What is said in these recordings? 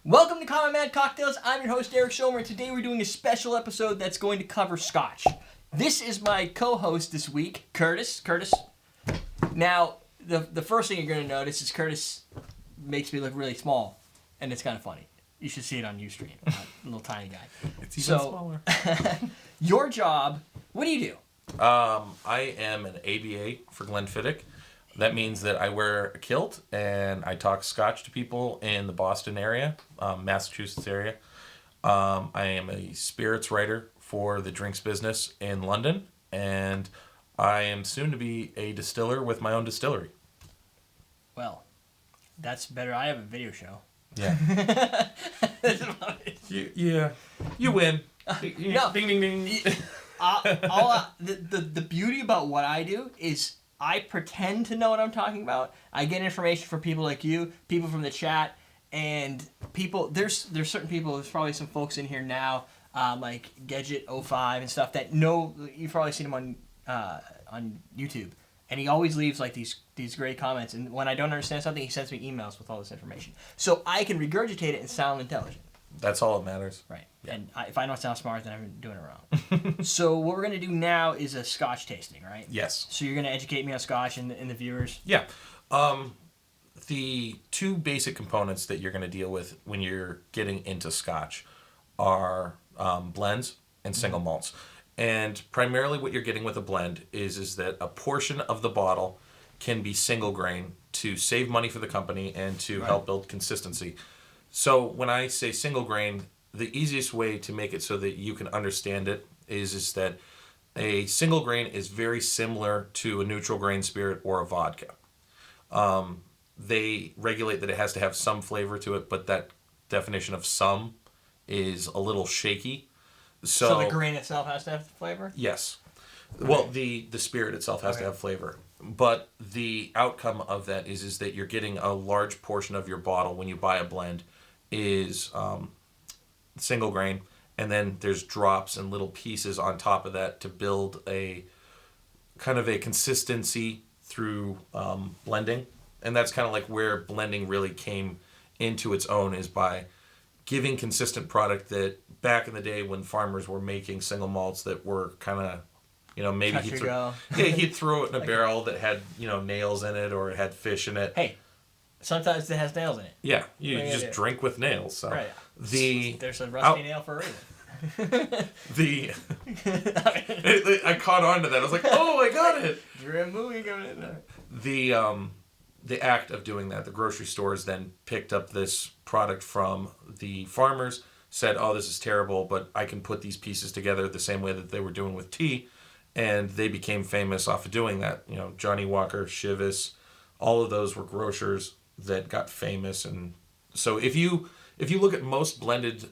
Welcome to Common Mad Cocktails. I'm your host, Eric Schomer, and today we're doing a special episode that's going to cover Scotch. This is my co-host this week, Curtis. Now, the first thing you're going to notice is Curtis makes me look really small, and it's kind of funny. You should see it on Ustream. A little tiny guy. It's even smaller. Your job, what do you do? I am an ABA for Glenfiddich. That means that I wear a kilt and I talk Scotch to people in the Boston area, Massachusetts area. I am a spirits writer for the drinks business in London, and I am soon to be a distiller with my own distillery. Well, that's better. I have a video show. Yeah. You win. No. Ding, ding, ding. The beauty about what I do is I pretend to know what I'm talking about. I get information from people like you, people from the chat, and people. There's certain people. There's probably some folks in here now, like Gadget05 and stuff that know. You've probably seen him on YouTube, and he always leaves like these great comments. And when I don't understand something, he sends me emails with all this information, so I can regurgitate it and sound intelligent. That's all that matters. Right. Yeah. And if I don't sound smart, then I'm doing it wrong. So what we're going to do now is a Scotch tasting, right? Yes. So you're going to educate me on Scotch and the viewers? Yeah. The two basic components that you're going to deal with when you're getting into Scotch are blends and single malts. And primarily what you're getting with a blend is that a portion of the bottle can be single grain to save money for the company and to help build consistency. So when I say single grain, the easiest way to make it so that you can understand it is that a single grain is very similar to a neutral grain spirit or a vodka. They regulate that it has to have some flavor to it, but that definition of some is a little shaky. So the grain itself has to have flavor? Yes. Well, the spirit itself has to have flavor. But the outcome of that is that you're getting a large portion of your bottle when you buy a blend is single grain, and then there's drops and little pieces on top of that to build a kind of a consistency through blending. And that's kind of like where blending really came into its own, is by giving consistent product that back in the day when farmers were making single malts that were kind of, maybe he'd throw it in a barrel that had, nails in it, or it had fish in it. Hey, sometimes it has nails in it. Yeah, you just drink with nails. So right. There's a rusty nail for a reason. I caught on to that. I was like, oh, I got it. Dream movie coming in there. The act of doing that, the grocery stores then picked up this product from the farmers, said, oh, this is terrible, but I can put these pieces together the same way that they were doing with tea, and they became famous off of doing that. Johnny Walker, Chivas, all of those were grocers that got famous. And so if you look at most blended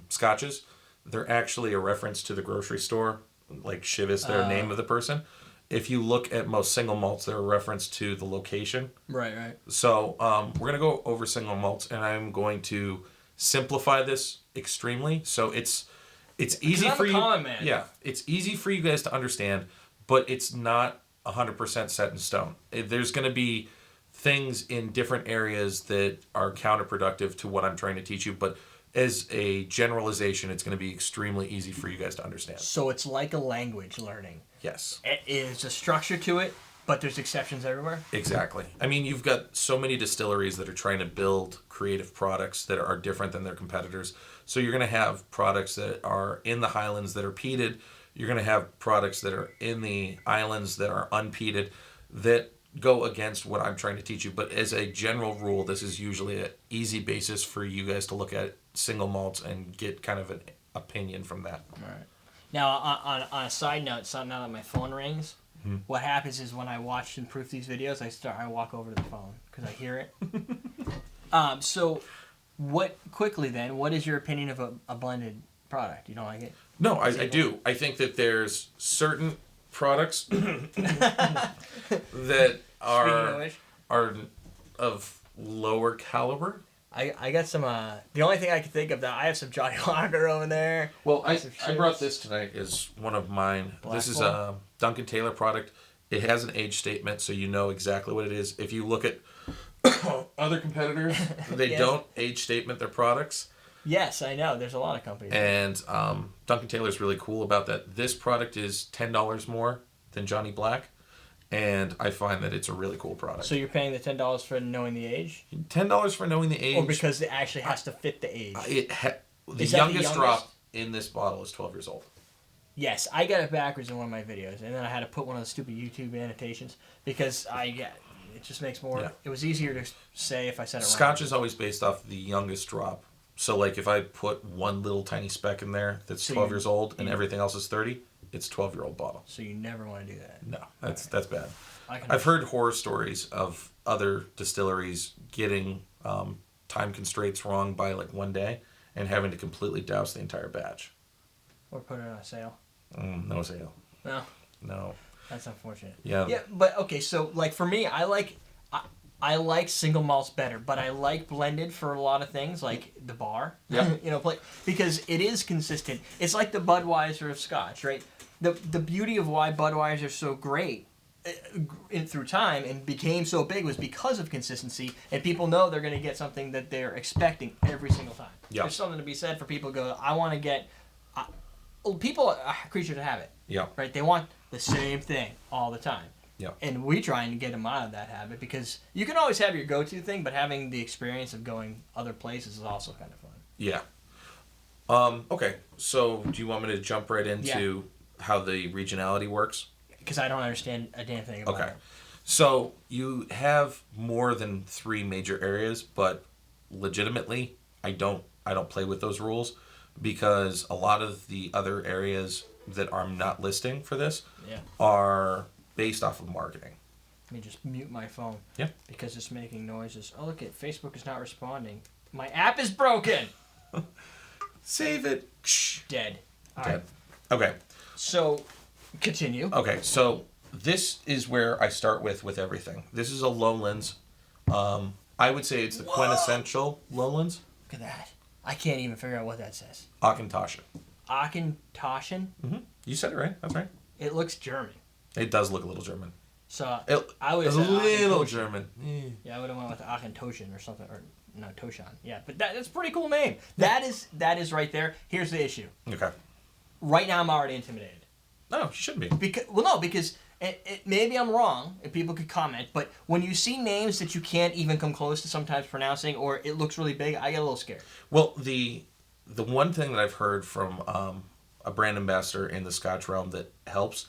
scotches, they're actually a reference to the grocery store, like Chivas, their name of the person. If you look at most single malts, they're a reference to the location. Right. So we're going to go over single malts, and I'm going to simplify this extremely. So it's easy for you. Common man. Yeah, it's easy for you guys to understand, but it's not 100% set in stone. There's going to be things in different areas that are counterproductive to what I'm trying to teach you, but as a generalization, it's going to be extremely easy for you guys to understand. So it's like a language learning. Yes. It is a structure to it, but there's exceptions everywhere. Exactly. I mean, you've got so many distilleries that are trying to build creative products that are different than their competitors. So you're going to have products that are in the Highlands that are peated. You're going to have products that are in the islands that are unpeated that go against what I'm trying to teach you. But as a general rule, this is usually an easy basis for you guys to look at single malts and get kind of an opinion from that. All right. Now, on a side note, now that my phone rings, what happens is when I watch and proof these videos, I walk over to the phone because I hear it. So, what is your opinion of a blended product? You don't like it? No, I do. I think that there's certain products that are of lower caliber. I got some, the only thing I can think of that, I have some Johnny Walker over there. Well, I brought this tonight as one of mine. This is a Duncan Taylor product. It has an age statement, so you know exactly what it is. If you look at Other competitors, they Yes. don't age statement their products. Yes, I know. There's a lot of companies. And Duncan Taylor's really cool about that. This product is $10 more than Johnny Black, and I find that it's a really cool product. So you're paying the $10 for knowing the age? $10 for knowing the age. Or because it actually has to fit the age? The Is that the youngest drop youngest? in this bottle is 12 years old. Yes, I got it backwards in one of my videos, and then I had to put one of the stupid YouTube annotations because it just makes more. Yeah. It was easier to say if I said it wrong. Scotch is always based off the youngest drop. So, like, if I put one little tiny speck in there that's So 12 you- years old and everything else is 30, it's a 12-year-old bottle. So you never want to do that. No, that's bad. I can I've heard horror stories of other distilleries getting time constraints wrong by, like, one day and having to completely douse the entire batch. Or put it on a sale. No sale. No, No. that's unfortunate. Yeah. Yeah, but okay, so like for me, I like single malts better, but I like blended for a lot of things, like the bar. Yeah. Because it is consistent. It's like the Budweiser of Scotch, right? The beauty of why Budweiser is so great through time and became so big was because of consistency, and people know they're going to get something that they're expecting every single time. Yeah. There's something to be said for people who go, I want to get... people are creatures of habit. Yeah. Right? They want the same thing all the time. Yeah. And we try and get them out of that habit because you can always have your go-to thing, but having the experience of going other places is also kind of fun. Yeah. Okay. So, do you want me to jump right into how the regionality works? Because I don't understand a damn thing about Okay. it. So, you have more than 3 major areas, but legitimately, I don't play with those rules because a lot of the other areas that I'm not listing for this are based off of marketing. Let me just mute my phone. Yeah. Because it's making noises. Oh, look, Facebook is not responding. My app is broken. Save it. Dead. All Dead. right. Okay. So, continue. Okay, so this is where I start with everything. This is a lowlands. I would say it's the quintessential lowlands. Look at that. I can't even figure out what that says. Auchentoshan. Auchentoshan? Mm-hmm. You said it right. That's right. It looks German. It does look a little German. So, It, I would a have said little Auchentoshan. German. Yeah, I would have went with Auchentoshan or something, or no, Toshan. Yeah, but that's a pretty cool name. That is right there. Here's the issue. Okay. Right now, I'm already intimidated. No, you shouldn't be. Because maybe I'm wrong, and people could comment, but when you see names that you can't even come close to sometimes pronouncing, or it looks really big, I get a little scared. Well, the one thing that I've heard from a brand ambassador in the Scotch realm that helps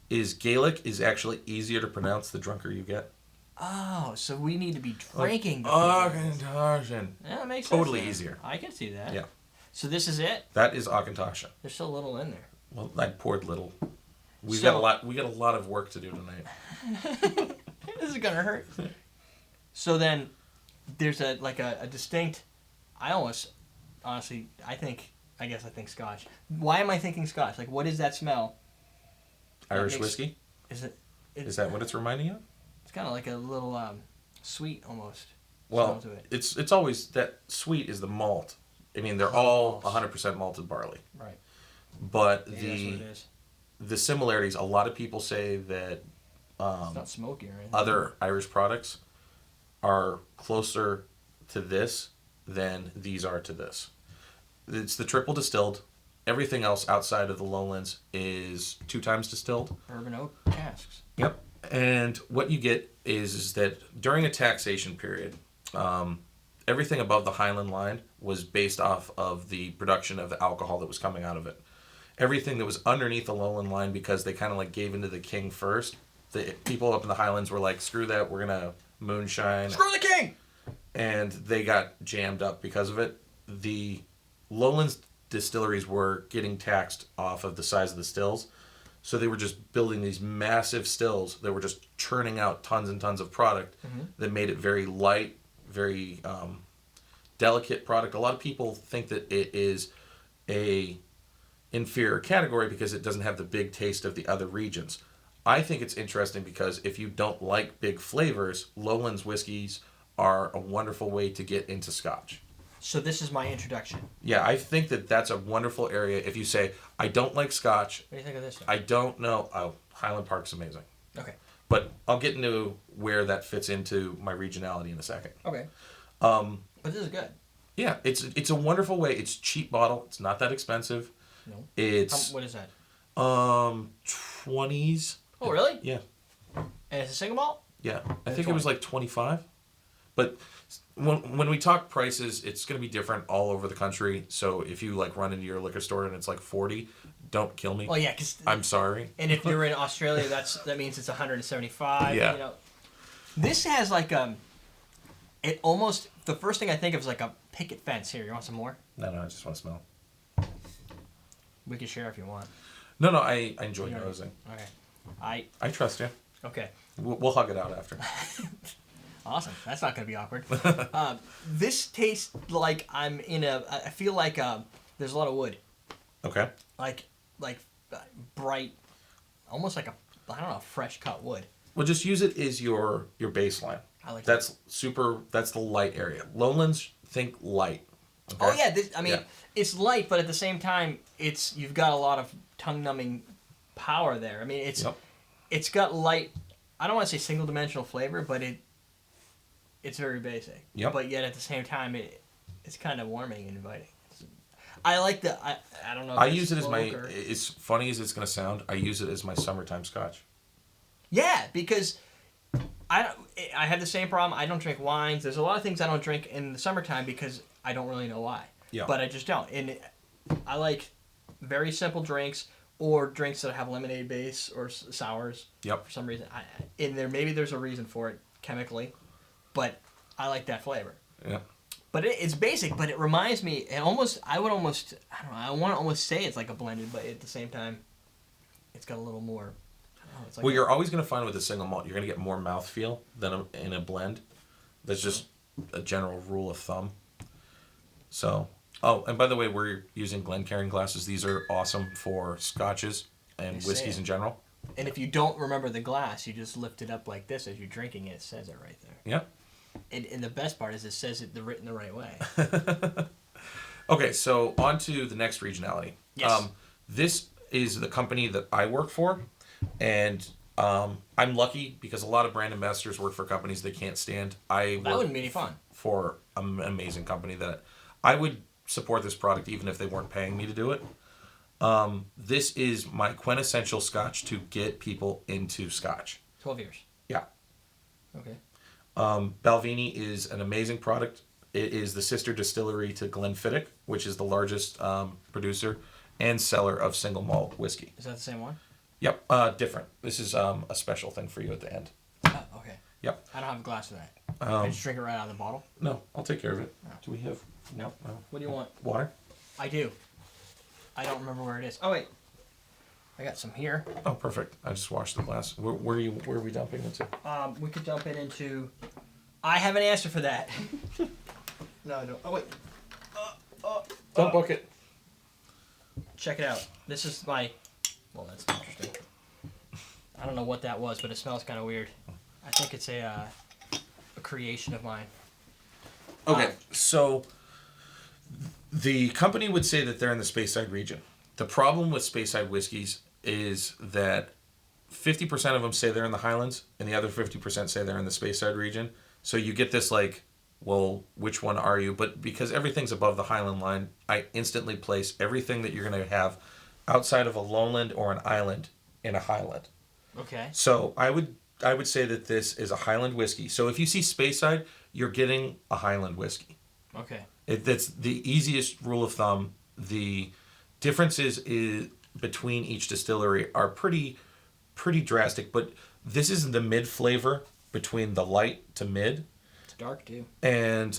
is Gaelic is actually easier to pronounce the drunker you get. Oh, so we need to be drinking. Auchentoshan. Yeah, that makes sense. Totally easier. I can see that. Yeah. So this is it? That is Auchentoshan. There's still a little in there. Well, I poured little. We So- got a lot of work to do tonight. This is gonna hurt. So then, there's a distinct. I think Scotch. Why am I thinking Scotch? Like, what is that smell? Irish makes- whiskey? Is it? Is that what it's reminding you of? It's kind of like a little sweet almost. Well, smell to it. it's always that sweet is the malt. I mean, they're all 100% malted barley. Right. But Maybe that's what it is. the similarities, a lot of people say that It's not smoky or anything. other Irish products are closer to this than these are to this. It's the triple distilled. Everything else outside of the lowlands is 2 times distilled. Bourbon oak casks. Yep. And what you get is that during a taxation period, everything above the Highland line was based off of the production of the alcohol that was coming out of it. Everything that was underneath the lowland line, because they kind of like gave into the king first, the people up in the Highlands were like, screw that, we're going to moonshine. Screw the king! And they got jammed up because of it. The lowlands distilleries were getting taxed off of the size of the stills. So they were just building these massive stills that were just churning out tons and tons of product that made it very light, very delicate product. A lot of people think that it is a inferior category because it doesn't have the big taste of the other regions. I think it's interesting because if you don't like big flavors, lowlands whiskeys are a wonderful way to get into Scotch. So this is my introduction. Yeah, I think that that's a wonderful area. If you say, I don't like Scotch, What do you think of this one? I don't know. Oh, Highland Park's amazing. Okay. But I'll get into where that fits into my regionality in a second. Okay. But this is good. Yeah, it's a wonderful way. It's a cheap bottle. It's not that expensive. No. It's what is that? 20s. Oh, really? Yeah. And it's a single malt? Yeah. I think it was like 25. But when we talk prices, it's going to be different all over the country. So if you like run into your liquor store and it's like 40, don't kill me. Well, yeah, because I'm sorry. And if you're in Australia, that means it's 175. Yeah. You know, this has like it almost, the first thing I think of is like a picket fence. Here, you want some more? No, I just want to smell. We can share if you want. No, I enjoy nosing. Okay. I trust you. Okay. We'll hug it out after. Awesome. That's not going to be awkward. This tastes like I'm in I feel like there's a lot of wood. Okay. Like bright, almost like fresh cut wood. Well, just use it as your baseline. I like that's the light area. Lowlands, think light. Okay? Oh yeah, it's light, but at the same time, you've got a lot of tongue numbing power there. I mean, it's got light. I don't want to say single dimensional flavor, but it's very basic. Yep. But yet at the same time, it's kind of warming and inviting. I like the. I don't know. If I use it as my. or... As funny as it's going to sound, I use it as my summertime scotch. Yeah, because I have the same problem. I don't drink wines. There's a lot of things I don't drink in the summertime because I don't really know why. Yeah. But I just don't. And I like very simple drinks or drinks that have lemonade base or sours. Yep. For some reason, maybe there's a reason for it chemically, but I like that flavor. Yeah. But it's basic, but it reminds me, I want to almost say it's like a blended, but at the same time, it's got a little more, it's like you're always going to find with a single malt, you're going to get more mouthfeel than in a blend. That's just a general rule of thumb. So, and by the way, we're using Glencairn glasses. These are awesome for scotches and whiskeys in general. And if you don't remember the glass, you just lift it up like this as you're drinking it. It says it right there. Yeah. And the best part is it says it written the right way. Okay, so on to the next regionality. Yes. This is the company that I work for, and I'm lucky because a lot of brand ambassadors work for companies they can't stand. That wouldn't be any fun. For an amazing company that I would support this product even if they weren't paying me to do it. This is my quintessential scotch to get people into scotch. 12 years. Yeah. Okay. Balvenie is an amazing product. It is the sister distillery to Glenfiddich, which is the largest producer and seller of single malt whiskey. Is that the same one? Yep, different. This is a special thing for you at the end. Oh, okay. Yep. I don't have a glass of that. I just drink it right out of the bottle. No, I'll take care of it. No. Do we have... No. What do you want? Water? I do. I don't remember where it is. Oh, wait. I got some here. Oh, perfect. I just washed the glass. Where are we dumping into? We could dump it into... I have an answer for that. No, I don't. Oh, wait. Don't book it. Check it out. This is my... Well, that's interesting. I don't know what that was, but it smells kind of weird. I think it's a creation of mine. Okay, so the company would say that they're in the Speyside region. The problem with Speyside whiskeys is that 50% of them say they're in the Highlands, and the other 50% say they're in the Speyside region. So you get this like, well, which one are you? But because everything's above the Highland line, I instantly place everything that you're going to have outside of a lowland or an island in a Highland. Okay. So I would say that this is a Highland whiskey. So if you see Speyside, you're getting a Highland whiskey. Okay. That's the easiest rule of thumb. The differences between each distillery are pretty drastic, but this is the mid flavor between the light to mid. It's dark too. And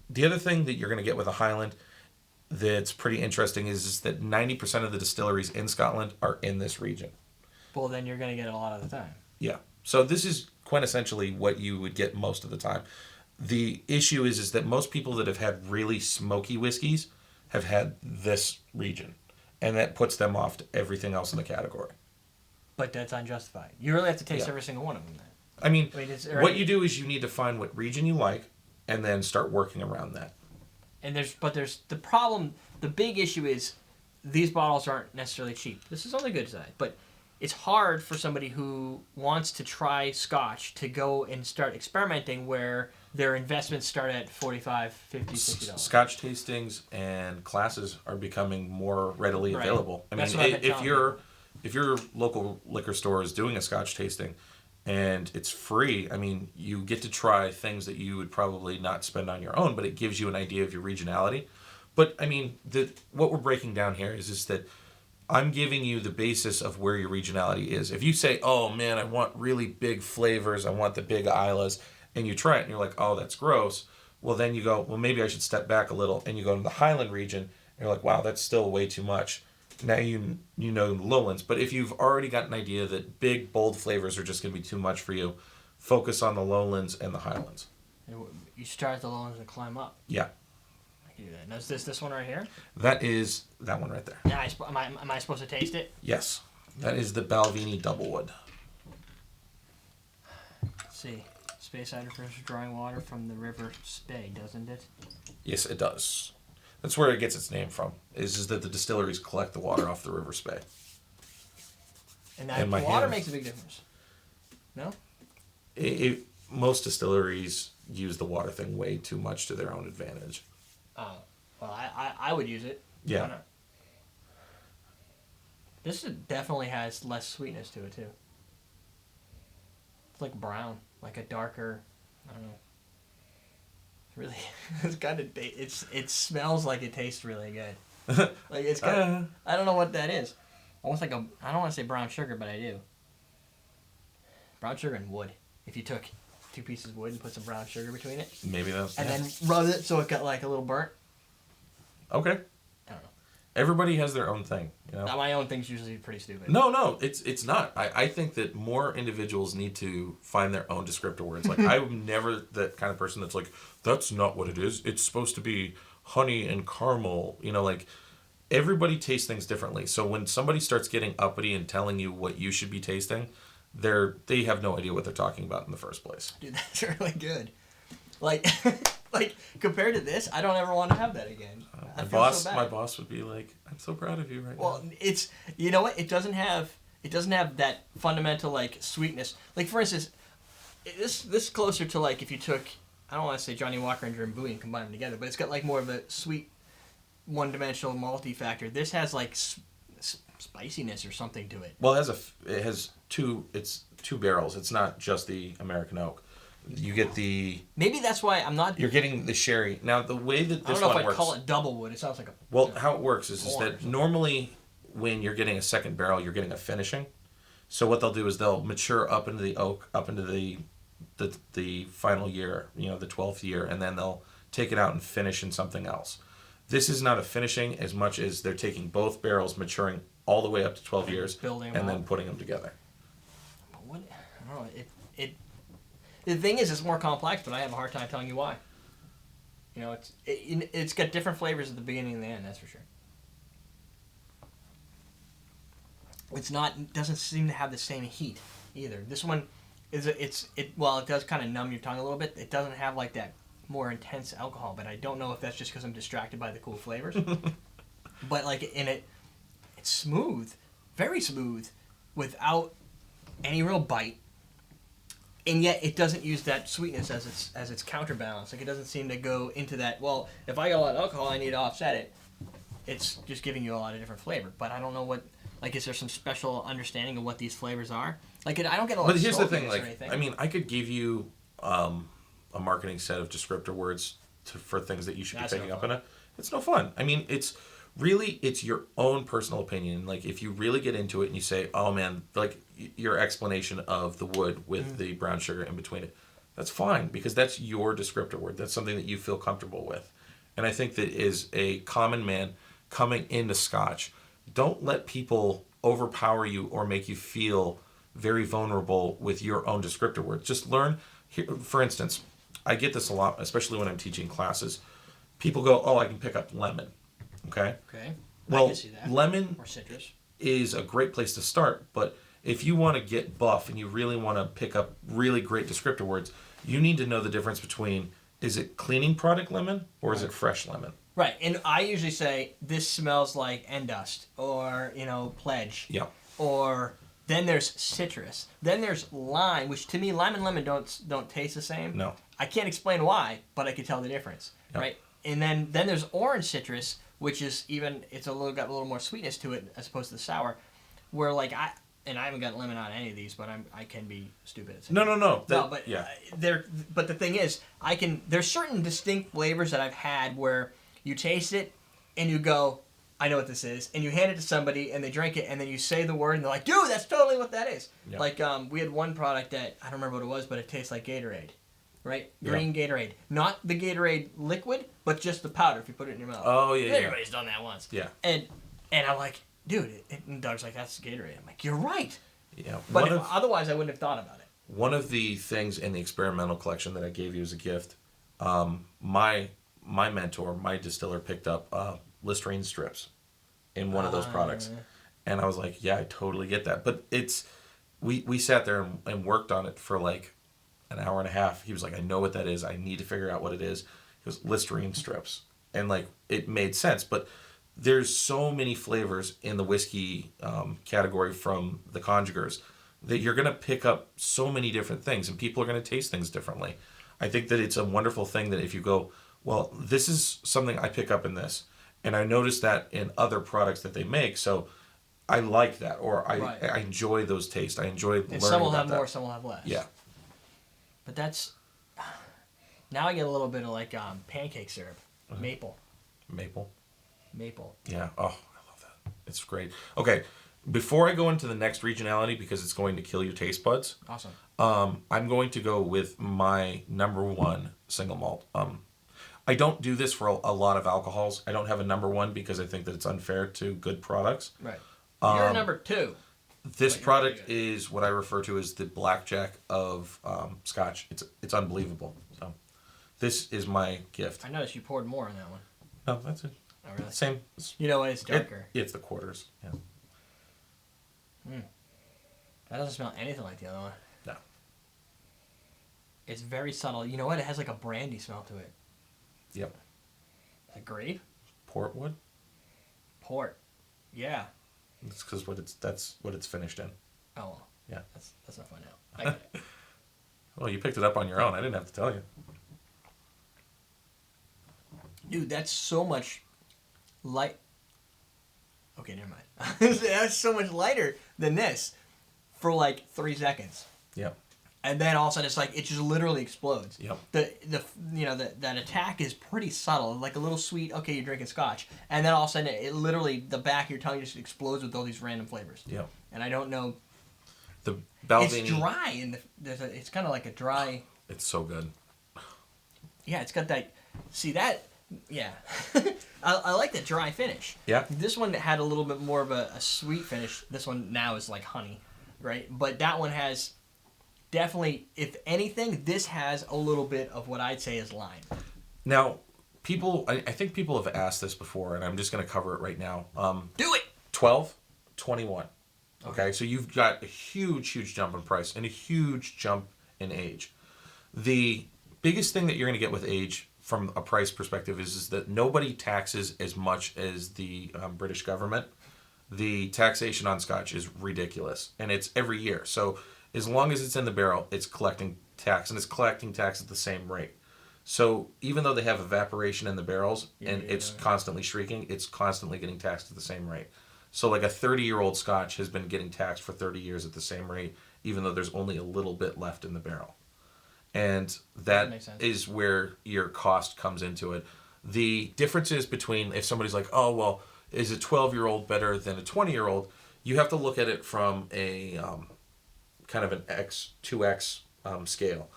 the other thing that you're going to get with a Highland that's pretty interesting is that 90% of the distilleries in Scotland are in this region. Well, then you're going to get it a lot of the time. Yeah. So this is quintessentially what you would get most of the time. The issue is that most people that have had really smoky whiskeys have had this region, and that puts them off to everything else in the category. But that's unjustified. You really have to taste every single one of them then. I mean, what you do is you need to find what region you like and then start working around that. And there's the problem, the big issue is these bottles aren't necessarily cheap. This is on the good side, but it's hard for somebody who wants to try Scotch to go and start experimenting where their investments start at $45, $50, $60. Scotch tastings and classes are becoming more readily Right. available. I That's mean, what I've been telling if your local liquor store is doing a Scotch tasting and it's free, I mean, you get to try things that you would probably not spend on your own, but it gives you an idea of your regionality. But I mean, what we're breaking down here is that I'm giving you the basis of where your regionality is. If you say, oh man, I want really big flavors, I want the big Islas, and you try it and you're like, oh, that's gross. Well, then you go, well, maybe I should step back a little, and you go to the Highland region, and you're like, wow, that's still way too much. Now you know the lowlands. But if you've already got an idea that big, bold flavors are just going to be too much for you, focus on the lowlands and the Highlands. You start at the lowlands and climb up. Yeah. I can do that. Now, is this one right here? That is that one right there. Yeah, am I supposed to taste it? Yes. That is the Balvenie Doublewood. Let's see. Space cider finishes drawing water from the river Spey, doesn't it? Yes, it does. That's where it gets its name from, is that the distilleries collect the water off the river Spey. And that water makes a big difference. No? Most distilleries use the water thing way too much to their own advantage. Oh. Well, I would use it. Yeah. Why not? This definitely has less sweetness to it, too. It's like brown. Like a darker, I don't know. Really, it's kind of it smells like it tastes really good. Like it's kind of, I don't know what that is. Almost like I don't want to say brown sugar, but I do. Brown sugar and wood. If you took 2 pieces of wood and put some brown sugar between it, maybe that's and then rubbed it so it got like a little burnt. Okay. I don't know. Everybody has their own thing, you know. Now, my own thing's usually pretty stupid. No, it's not. I think that more individuals need to find their own descriptor words. Like I'm never that kind of person that's like, that's not what it is. It's supposed to be honey and caramel. You know, like everybody tastes things differently. So when somebody starts getting uppity and telling you what you should be tasting, they have no idea what they're talking about in the first place. Dude, that's really good. Like, like compared to this, I don't ever want to have that again. My boss would be like, "I'm so proud of you right now." Well, it's you know what? It doesn't have that fundamental like sweetness. Like for instance, this is closer to like if you took, I don't want to say Johnny Walker and Drambuie and combine them together, but it's got like more of a sweet, one-dimensional malty factor. This has like spiciness or something to it. Well, it has two barrels. It's not just the American oak. You get the... Maybe that's why I'm not... You're getting the sherry. Now, the way that this one works... I don't know if I'd call it double wood. It sounds like a... Well, how it works is that normally when you're getting a second barrel, you're getting a finishing. So what they'll do is they'll mature up into the oak, up into the final year, you know, the 12th year, and then they'll take it out and finish in something else. This is not a finishing as much as they're taking both barrels, maturing all the way up to 12 years, and then putting them together. What? I don't know. The thing is, it's more complex, but I have a hard time telling you why. You know, it's got different flavors at the beginning and the end. That's for sure. It doesn't seem to have the same heat either. This one well, it does kind of numb your tongue a little bit. It doesn't have like that more intense alcohol, but I don't know if that's just because I'm distracted by the cool flavors. But like it's smooth, very smooth, without any real bite. And yet it doesn't use that sweetness as its counterbalance. Like it doesn't seem to go into that, well, if I got a lot of alcohol, I need to offset it. It's just giving you a lot of different flavor. But I don't know what, like, is there some special understanding of what these flavors are? Like, I don't get a lot of here's the thing, or anything. I mean, I could give you a marketing set of descriptor words for things that you should be picking up in it. It's no fun. I mean, it's your own personal opinion. Like, if you really get into it and you say, oh man, like your explanation of the wood with the brown sugar in between it, that's fine, because that's your descriptor word. That's something that you feel comfortable with. And I think that is a common man coming into Scotch. Don't let people overpower you or make you feel very vulnerable with your own descriptor word. Just learn. Here, for instance, I get this a lot, especially when I'm teaching classes. People go, oh, I can pick up lemon. Okay? Well, I can see that. Lemon or citrus is a great place to start, but if you want to get buff and you really want to pick up really great descriptor words, you need to know the difference between, is it cleaning product lemon or is it fresh lemon? Right, and I usually say, this smells like Endust, or, Pledge. Yeah. Or, Then there's citrus. Then there's lime, which to me, lime and lemon don't taste the same. No. I can't explain why, but I can tell the difference, Yep. right? And then there's orange citrus, which is got a little more sweetness to it as opposed to the sour. Where like I haven't got lemon on any of these, but I can be stupid at saying No. But the thing is, there's certain distinct flavors that I've had where you taste it and you go, I know what this is, and you hand it to somebody and they drink it and then you say the word and they're like, dude, that's totally what that is. Yep. Like we had one product that I don't remember what it was, but it tastes like Gatorade, right? Yep. Green Gatorade, not the Gatorade liquid, but just the powder if you put it in your mouth. Oh yeah. Everybody's done that once. Yeah. And I'm like, dude, and Doug's like, that's Gatorade. I'm like, you're right. Yeah. But otherwise, I wouldn't have thought about it. One of the things in the experimental collection that I gave you as a gift, my mentor, my distiller, picked up Listerine strips in one of those products, and I was like, yeah, I totally get that. But we sat there and worked on it for like an hour and a half. He was like, I know what that is. I need to figure out what it is. It was Listerine strips, and like it made sense, but. There's so many flavors in the whiskey category from the conjugers that you're going to pick up so many different things, and people are going to taste things differently. I think that it's a wonderful thing that if you go, well, this is something I pick up in this, and I notice that in other products that they make, so I like that, or I enjoy those tastes. I enjoy learning about that. Some will have more, some will have less. Yeah. But that's... Now I get a little bit of like pancake syrup. Maple. Yeah. Oh, I love that. It's great. Okay. Before I go into the next regionality, because it's going to kill your taste buds. Awesome. I'm going to go with my number one single malt. I don't do this for a lot of alcohols. I don't have a number one because I think that it's unfair to good products. Right. You're number two. This product is what I refer to as the blackjack of Scotch. It's unbelievable. So, this is my gift. I noticed you poured more on that one. No, that's it. Oh, really? Same. You know what? It's darker. It's the quarters. Yeah. That doesn't smell anything like the other one. No. It's very subtle. You know what? It has like a brandy smell to it. Yep. A grape? Portwood? Port. Yeah. It's because that's what it's finished in. Oh, well. Yeah. That's not fun now. I get it. Well, you picked it up on your own. I didn't have to tell you. Dude, that's so much light. Okay, never mind. That's so much lighter than this for like 3 seconds. Yep. And then all of a sudden it's like it just literally explodes. Yep. That attack is pretty subtle, like a little sweet. Okay, you're drinking Scotch, and then all of a sudden it literally the back of your tongue just explodes with all these random flavors. Yep. And I don't know. The Balvenie. It's dry and it's kind of like a dry. It's so good. Yeah, it's got that. See that. Yeah. I like the dry finish. Yeah. This one had a little bit more of a sweet finish. This one now is like honey, right? But that one has definitely, if anything, this has a little bit of what I'd say is lime. Now, I think people have asked this before, and I'm just going to cover it right now. Do it! 12, 21. Okay, so you've got a huge jump in price and a huge jump in age. The biggest thing that you're going to get with age from a price perspective is that nobody taxes as much as the British government. The taxation on Scotch is ridiculous, and it's every year. So as long as it's in the barrel, it's collecting tax, and it's collecting tax at the same rate. So even though they have evaporation in the barrels and it's constantly shrieking, it's constantly getting taxed at the same rate. So like a 30-year-old Scotch has been getting taxed for 30 years at the same rate, even though there's only a little bit left in the barrel. And that is where your cost comes into it. The difference is between if somebody's like, oh, well, is a 12-year-old better than a 20-year-old? You have to look at it from a kind of an 2x scale.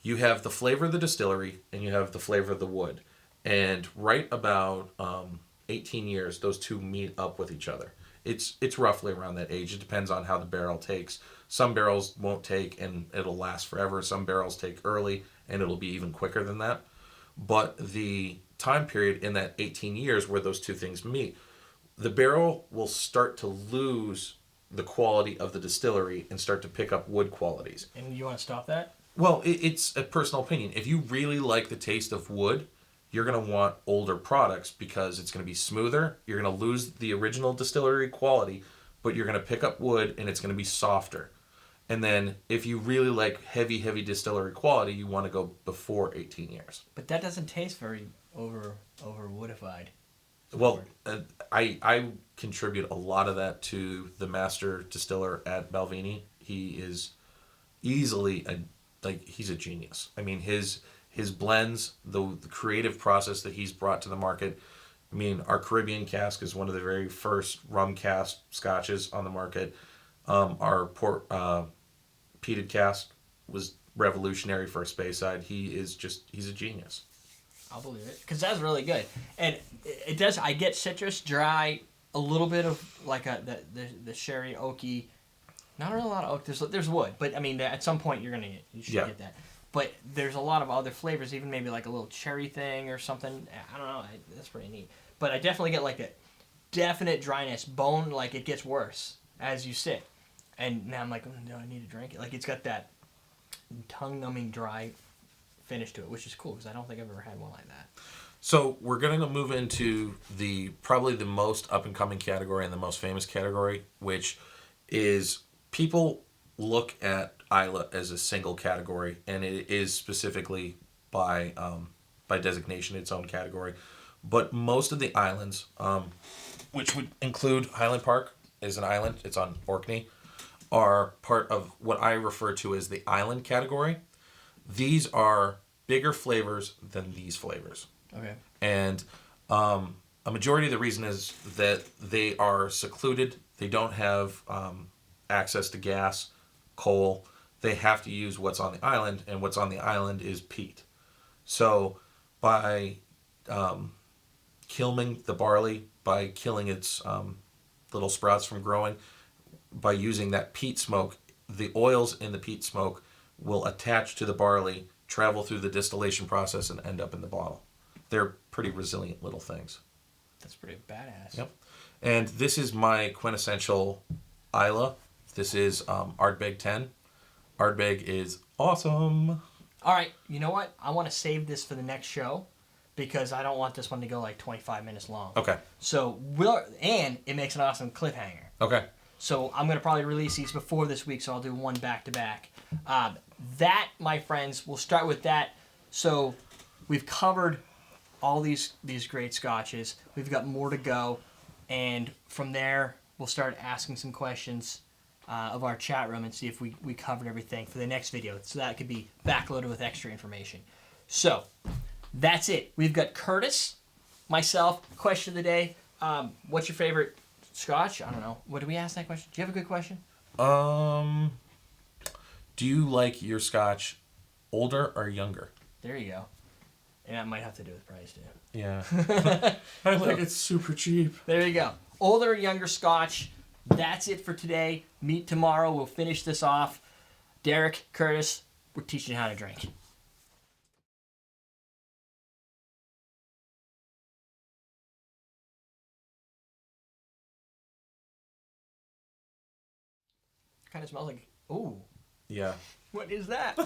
You have the flavor of the distillery and you have the flavor of the wood. And right about 18 years, those two meet up with each other. It's roughly around that age. It depends on how the barrel takes. Some barrels won't take and it'll last forever. Some barrels take early and it'll be even quicker than that. But the time period in that 18 years where those two things meet, the barrel will start to lose the quality of the distillery and start to pick up wood qualities. And you want to stop that? Well, it's a personal opinion. If you really like the taste of wood, you're going to want older products because it's going to be smoother. You're going to lose the original distillery quality, but you're going to pick up wood and it's going to be softer. And then if you really like heavy distillery quality, you want to go before 18 years. But that doesn't taste very over woodified. Well, I contribute a lot of that to the master distiller at Balvenie. He is easily he's a genius. I mean, his blends, the creative process that he's brought to the market. I mean, our Caribbean cask is one of the very first rum cask scotches on the market. Our peated cask was revolutionary for a Speyside. He's a genius. I'll believe it, because that's really good, and it does. I get citrus, dry, a little bit of like the sherry oaky. Not really a lot of oak. There's wood, but I mean, at some point you should get that. But there's a lot of other flavors, even maybe like a little cherry thing or something. I don't know. That's pretty neat. But I definitely get like a definite dryness. Bone, like it gets worse as you sit. And now I'm like, no, I need to drink it. Like it's got that tongue-numbing dry finish to it, which is cool because I don't think I've ever had one like that. So we're going to move into probably the most up-and-coming category and the most famous category, which is people look at Islay as a single category, and it is specifically by designation its own category. But most of the islands, which would include Highland Park is an island, it's on Orkney, are part of what I refer to as the island category. These are bigger flavors than these flavors. Okay. And a majority of the reason is that they are secluded. They don't have access to gas, coal. They have to use what's on the island, and what's on the island is peat. So by kilning the barley, by killing its little sprouts from growing, by using that peat smoke, the oils in the peat smoke will attach to the barley, travel through the distillation process, and end up in the bottle. They're pretty resilient little things. That's pretty badass. Yep. And this is my quintessential Islay. This is Ardbeg 10. Ardbeg is awesome. All right, you know what? I want to save this for the next show because I don't want this one to go like 25 minutes long. Okay. So and it makes an awesome cliffhanger. Okay. So I'm going to probably release these before this week, so I'll do one back-to-back. That, my friends, we'll start with that. So we've covered all these great scotches. We've got more to go. And from there, we'll start asking some questions of our chat room and see if we covered everything for the next video. So that could be backloaded with extra information. So that's it. We've got Curtis, myself, question of the day. What's your favorite Scotch? I don't know. What did we ask that question? Do you have a good question? Do you like your Scotch older or younger? There you go. And that might have to do with price too. Yeah. I like it super cheap. There you go. Older or younger Scotch. That's it for today. Meet tomorrow. We'll finish this off. Derek, Curtis, we're teaching you how to drink. Kind of smells like... Ooh. Yeah. What is that?